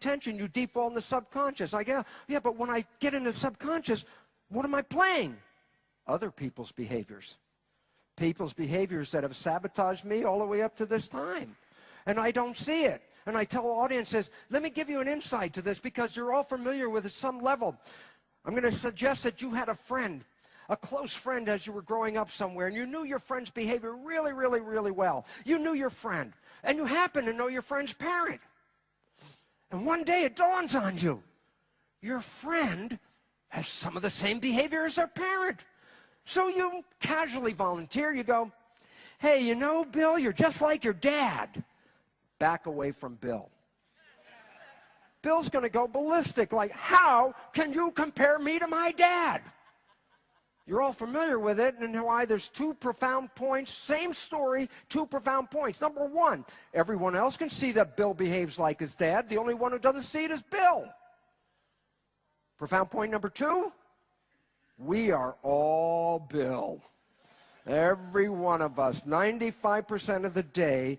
attention, you default in the subconscious. Like, yeah, but when I get into the subconscious, what am I playing? Other people's behaviors. People's behaviors that have sabotaged me all the way up to this time. And I don't see it. And I tell audiences, let me give you an insight to this because you're all familiar with it at some level. I'm going to suggest that you had a friend, a close friend as you were growing up somewhere, and you knew your friend's behavior really, really, really well. You knew your friend, and you happen to know your friend's parent. And one day it dawns on you, your friend has some of the same behavior as their parent. So you casually volunteer, you go, hey, you know, Bill, you're just like your dad. Back away from Bill. Bill's going to go ballistic, like, how can you compare me to my dad? You're all familiar with it, and why there's two profound points, same story, two profound points. Number one, everyone else can see that Bill behaves like his dad. The only one who doesn't see it is Bill. Profound point number two, we are all Bill. Every one of us, 95% of the day,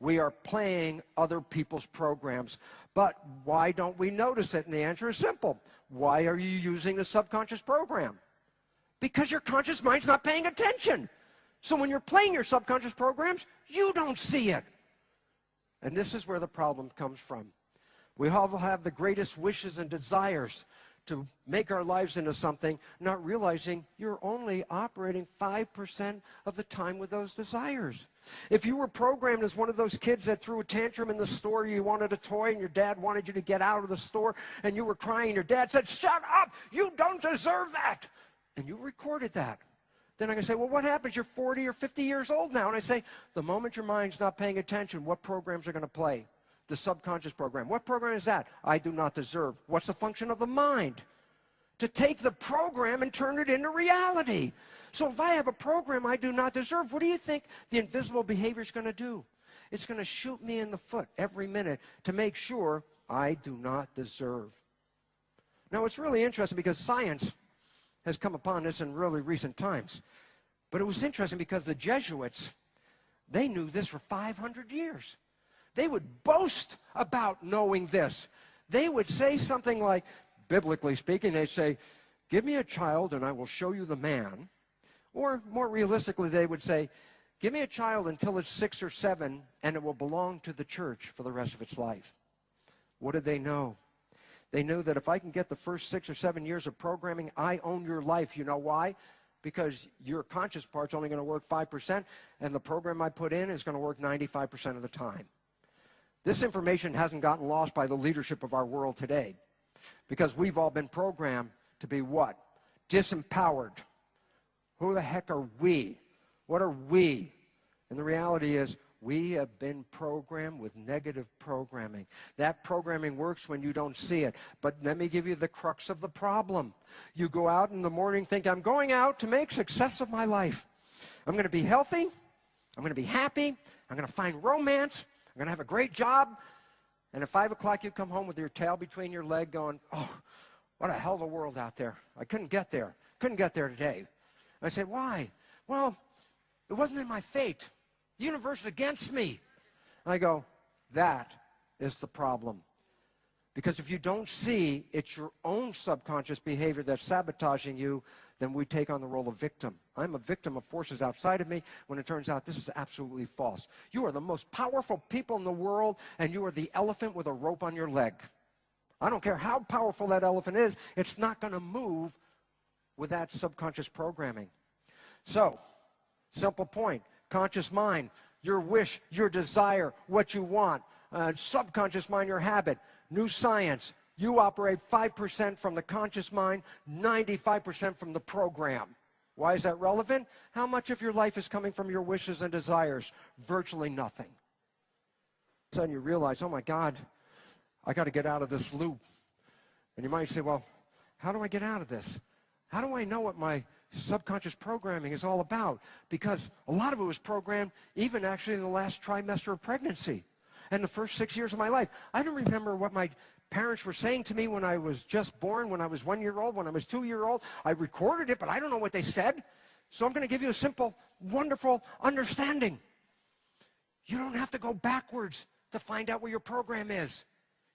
we are playing other people's programs. But why don't we notice it? And the answer is simple. Why are you using the subconscious program? Because your conscious mind's not paying attention. So when you're playing your subconscious programs, you don't see it. And this is where the problem comes from. We all have the greatest wishes and desires to make our lives into something, not realizing you're only operating 5% of the time with those desires. If you were programmed as one of those kids that threw a tantrum in the store, you wanted a toy and your dad wanted you to get out of the store and you were crying and your dad said, shut up, you don't deserve that. And you recorded that. Then I can say, well, what happens? You're 40 or 50 years old now. And I say, the moment your mind's not paying attention, what programs are going to play? The subconscious program. What program is that? I do not deserve. What's the function of the mind? To take the program and turn it into reality. So if I have a program I do not deserve, what do you think the invisible behavior is going to do? It's going to shoot me in the foot every minute to make sure I do not deserve. Now, it's really interesting because science has come upon this in really recent times. But it was interesting because the Jesuits, they knew this for 500 years. They would boast about knowing this. They would say something like, biblically speaking, they say, give me a child and I will show you the man. Or more realistically, they would say, give me a child until it's 6 or 7 and it will belong to the church for the rest of its life. What did they know? They knew that if I can get the first 6 or 7 years of programming, I own your life. You know why? Because your conscious part's only going to work 5%, and the program I put in is going to work 95% of the time. This information hasn't gotten lost by the leadership of our world today, because we've all been programmed to be what? Disempowered. Who the heck are we? What are we? And the reality is, we have been programmed with negative programming. That programming works when you don't see it. But let me give you the crux of the problem. You go out in the morning, think, I'm going out to make success of my life. I'm going to be healthy. I'm going to be happy. I'm going to find romance. I'm going to have a great job. And at 5 o'clock, you come home with your tail between your leg going, oh, what a hell of a world out there. I couldn't get there. Couldn't get there today. I say, why? Well, it wasn't in my fate. The universe is against me. I go, that is the problem. Because if you don't see it's your own subconscious behavior that's sabotaging you, then we take on the role of victim. I'm a victim of forces outside of me when it turns out this is absolutely false. You are the most powerful people in the world, and you are the elephant with a rope on your leg. I don't care how powerful that elephant is, it's not going to move with that subconscious programming. So, simple point. Conscious mind, your wish, your desire, what you want. Subconscious mind, your habit. New science, you operate 5% from the conscious mind, 95% from the program. Why is that relevant? How much of your life is coming from your wishes and desires? Virtually nothing. All of a sudden you realize, oh my God, I got to get out of this loop. And you might say, well, how do I get out of this? How do I know what my subconscious programming is all about? Because a lot of it was programmed even actually in the last trimester of pregnancy and the first 6 years of my life. I don't remember what my parents were saying to me when I was just born, when I was 1 year old, when I was 2 years old. I recorded it, but I don't know what they said. So I'm going to give you a simple, wonderful understanding. You don't have to go backwards to find out where your program is.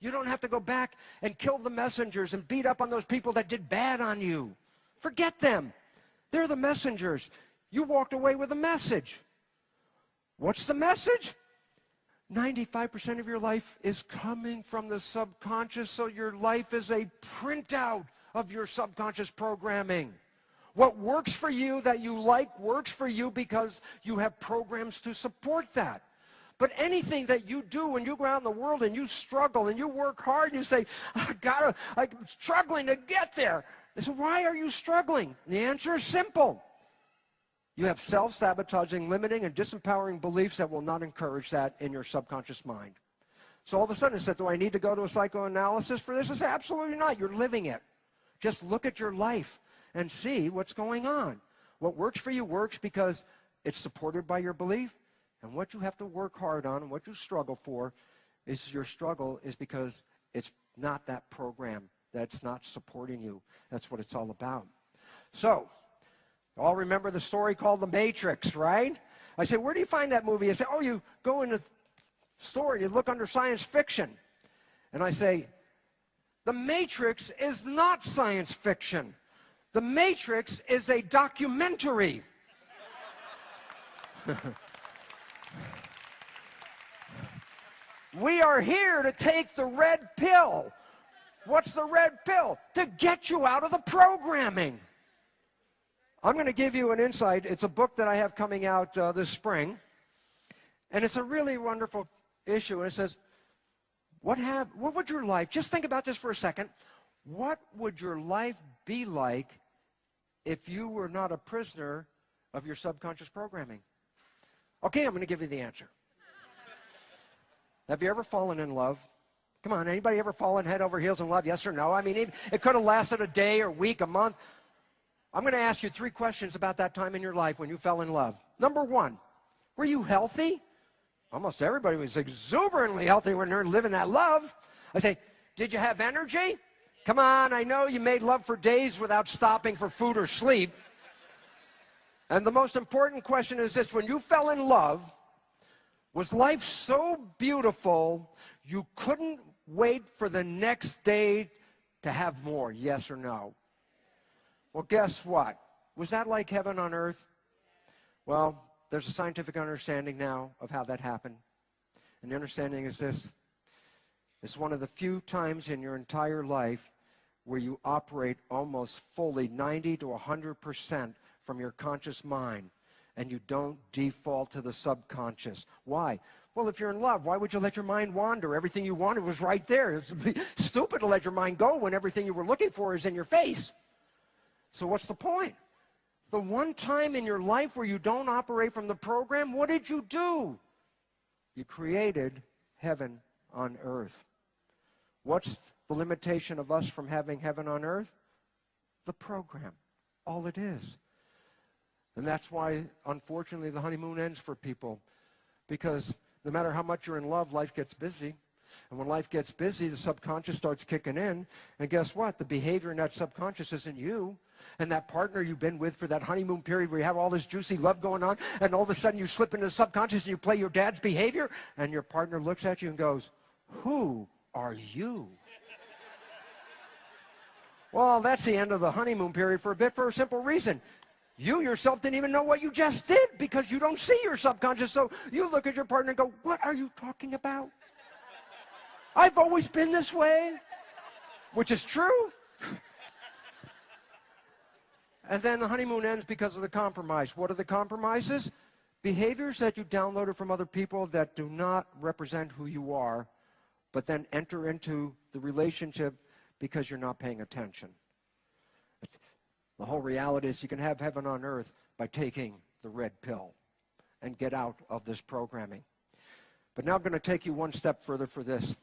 You don't have to go back and kill the messengers and beat up on those people that did bad on you. Forget them. They're the messengers. You walked away with a message. What's the message? 95% of your life is coming from the subconscious, so your life is a printout of your subconscious programming. What works for you that you like works for you because you have programs to support that. But anything that you do when you go out in the world and you struggle and you work hard and you say, I'm struggling to get there. They say, why are you struggling? And the answer is simple. You have self-sabotaging, limiting, and disempowering beliefs that will not encourage that in your subconscious mind. So all of a sudden it said, do I need to go to a psychoanalysis for this? I say, absolutely not. You're living it. Just look at your life and see what's going on. What works for you works because it's supported by your belief. And what you have to work hard on and what you struggle for is your struggle is because it's not that program that's not supporting you. That's what it's all about. So, you all remember the story called The Matrix, right? I say, where do you find that movie? I say, oh, you go in the store and you look under science fiction. And I say, The Matrix is not science fiction. The Matrix is a documentary. We are here to take the red pill. What's the red pill? To get you out of the programming. I'm going to give you an insight. It's a book that I have coming out this spring. And it's a really wonderful issue. And it says, what would your life, just think about this for a second. What would your life be like if you were not a prisoner of your subconscious programming? Okay, I'm going to give you the answer. Have you ever fallen in love? Come on, anybody ever fallen head over heels in love? Yes or no? I mean, it could have lasted a day or week, a month. I'm going to ask you 3 questions about that time in your life when you fell in love. Number 1, were you healthy? Almost everybody was exuberantly healthy when they're living that love. I say, did you have energy? Come on, I know you made love for days without stopping for food or sleep. And the most important question is this, when you fell in love, was life so beautiful you couldn't wait for the next day to have more, yes or no? Well, guess what? Was that like heaven on earth? Well, there's a scientific understanding now of how that happened. And the understanding is this. It's one of the few times in your entire life where you operate almost fully 90 to 100% from your conscious mind, and you don't default to the subconscious. Why? Well, if you're in love, why would you let your mind wander? Everything you wanted was right there. It's stupid to let your mind go when everything you were looking for is in your face. So what's the point? The one time in your life where you don't operate from the program, what did you do? You created heaven on earth. What's the limitation of us from having heaven on earth? The program. All it is. And that's why, unfortunately, the honeymoon ends for people. Because no matter how much you're in love, life gets busy. And when life gets busy, the subconscious starts kicking in. And guess what? The behavior in that subconscious isn't you. And that partner you've been with for that honeymoon period where you have all this juicy love going on, and all of a sudden you slip into the subconscious and you play your dad's behavior, and your partner looks at you and goes, who are you? Well, that's the end of the honeymoon period for a bit, for a simple reason. You yourself didn't even know what you just did because you don't see your subconscious. So you look at your partner and go, what are you talking about? I've always been this way, which is true. And then the honeymoon ends because of the compromise. What are the compromises? Behaviors that you downloaded from other people that do not represent who you are, but then enter into the relationship because you're not paying attention. The whole reality is you can have heaven on earth by taking the red pill and get out of this programming. But now I'm going to take you one step further for this.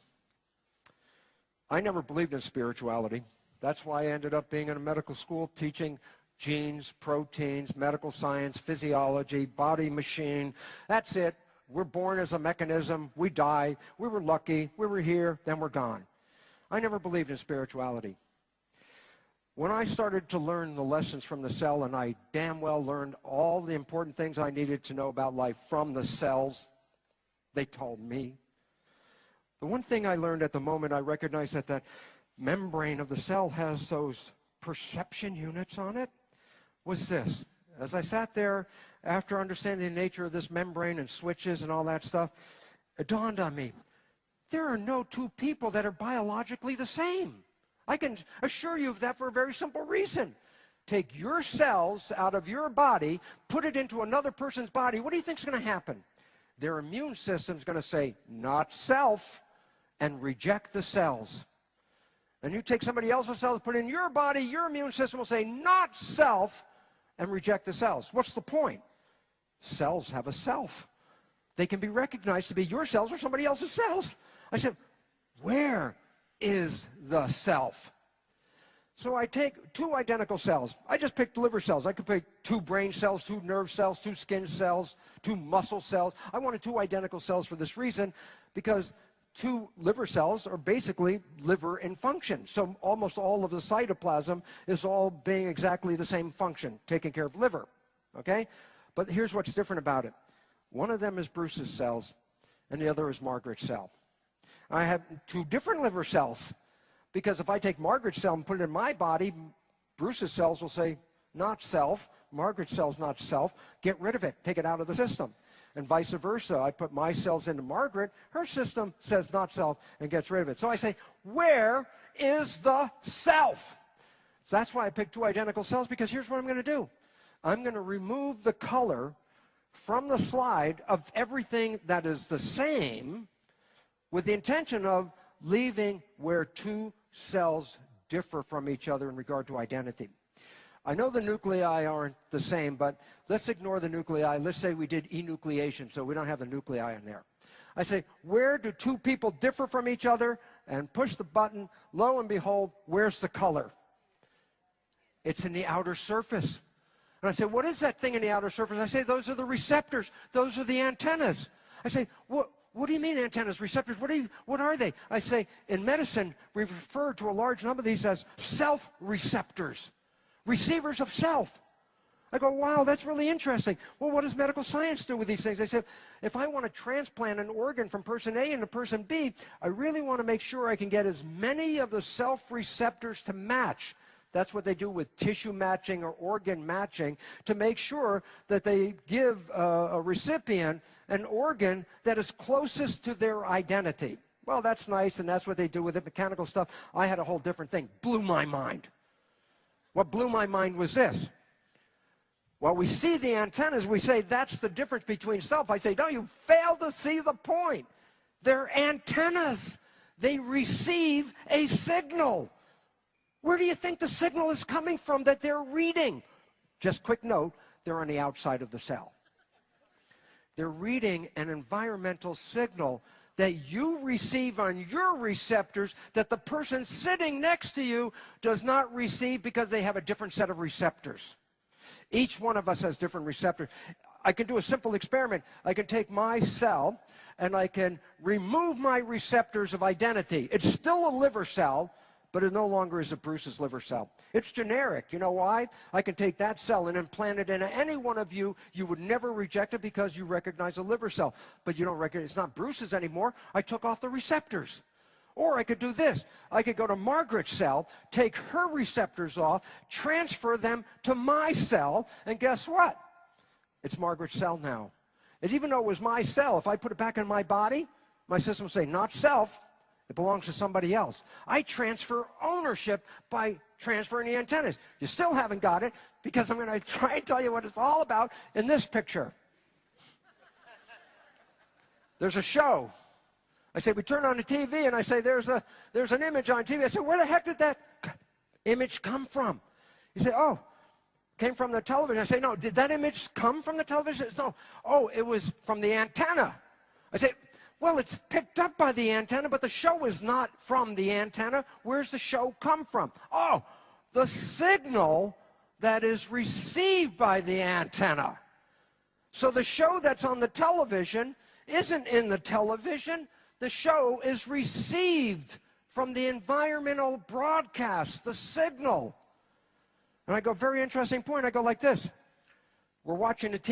I never believed in spirituality. That's why I ended up being in a medical school teaching genes, proteins, medical science, physiology, body machine. That's it. We're born as a mechanism. We die. We were lucky. We were here. Then we're gone. I never believed in spirituality. When I started to learn the lessons from the cell, and I damn well learned all the important things I needed to know about life from the cells, they told me. The one thing I learned at the moment, I recognized that the membrane of the cell has those perception units on it, was this. As I sat there, after understanding the nature of this membrane and switches and all that stuff, it dawned on me, there are no two people that are biologically the same. I can assure you of that for a very simple reason. Take your cells out of your body, put it into another person's body, what do you think is going to happen? Their immune system is going to say, not self, and reject the cells. And you take somebody else's cells, put it in your body, your immune system will say, not self, and reject the cells. What's the point? Cells have a self. They can be recognized to be your cells or somebody else's cells. I said, where is the self? So I take two identical cells. I just picked liver cells. I could pick two brain cells, two nerve cells, two skin cells, two muscle cells. I wanted two identical cells for this reason, because two liver cells are basically liver in function. So almost all of the cytoplasm is all being exactly the same function, taking care of liver, okay? But here's what's different about it. One of them is Bruce's cells, and the other is Margaret's cell. I have two different liver cells, because if I take Margaret's cell and put it in my body, Bruce's cells will say, not self. Margaret's cell's not self. Get rid of it. Take it out of the system. And vice versa. I put my cells into Margaret. Her system says not self and gets rid of it. So I say, where is the self? So that's why I picked two identical cells, because here's what I'm going to do. I'm going to remove the color from the slide of everything that is the same, with the intention of leaving where two cells differ from each other in regard to identity. I know the nuclei aren't the same, but let's ignore the nuclei. Let's say we did enucleation, so we don't have the nuclei in there. I say, where do two people differ from each other? And push the button. Lo and behold, where's the color? It's in the outer surface. And I say, what is that thing in the outer surface? I say, those are the receptors. Those are the antennas. I say, what do you mean antennas, receptors? What are they? I say, in medicine, we refer to a large number of these as self-receptors, receivers of self. I go, wow, that's really interesting. Well, what does medical science do with these things? I said, if I want to transplant an organ from person A into person B, I really want to make sure I can get as many of the self-receptors to match. That's what they do with tissue matching or organ matching, to make sure that they give a recipient an organ that is closest to their identity. Well, that's nice, and that's what they do with the mechanical stuff. I had a whole different thing. Blew my mind. What blew my mind was this. Well, we see the antennas, we say that's the difference between self. I say, no, you fail to see the point. They're antennas. They receive a signal. Where do you think the signal is coming from that they're reading? Just quick note, they're on the outside of the cell. They're reading an environmental signal that you receive on your receptors that the person sitting next to you does not receive, because they have a different set of receptors. Each one of us has different receptors. I can do a simple experiment. I can take my cell and I can remove my receptors of identity. It's still a liver cell, but it no longer is a Bruce's liver cell. It's generic. You know why? I can take that cell and implant it into any one of you. You would never reject it because you recognize a liver cell. But you don't recognize, it's not Bruce's anymore. I took off the receptors. Or I could do this. I could go to Margaret's cell, take her receptors off, transfer them to my cell, and guess what? It's Margaret's cell now. And even though it was my cell, if I put it back in my body, my system will say, not self. It belongs to somebody else. I transfer ownership by transferring the antennas. You still haven't got it, because I'm going to try and tell you what it's all about in this picture. There's a show. I say, we turn on the TV, and I say, there's an image on TV. I say, where the heck did that image come from? You say, oh, came from the television. I say, no, did that image come from the television? No. Oh, it was from the antenna. I say, well, it's picked up by the antenna, but the show is not from the antenna. Where's the show come from? Oh, the signal that is received by the antenna. So the show that's on the television isn't in the television. The show is received from the environmental broadcast, the signal. And I go, very interesting point. I go like this. We're watching the TV.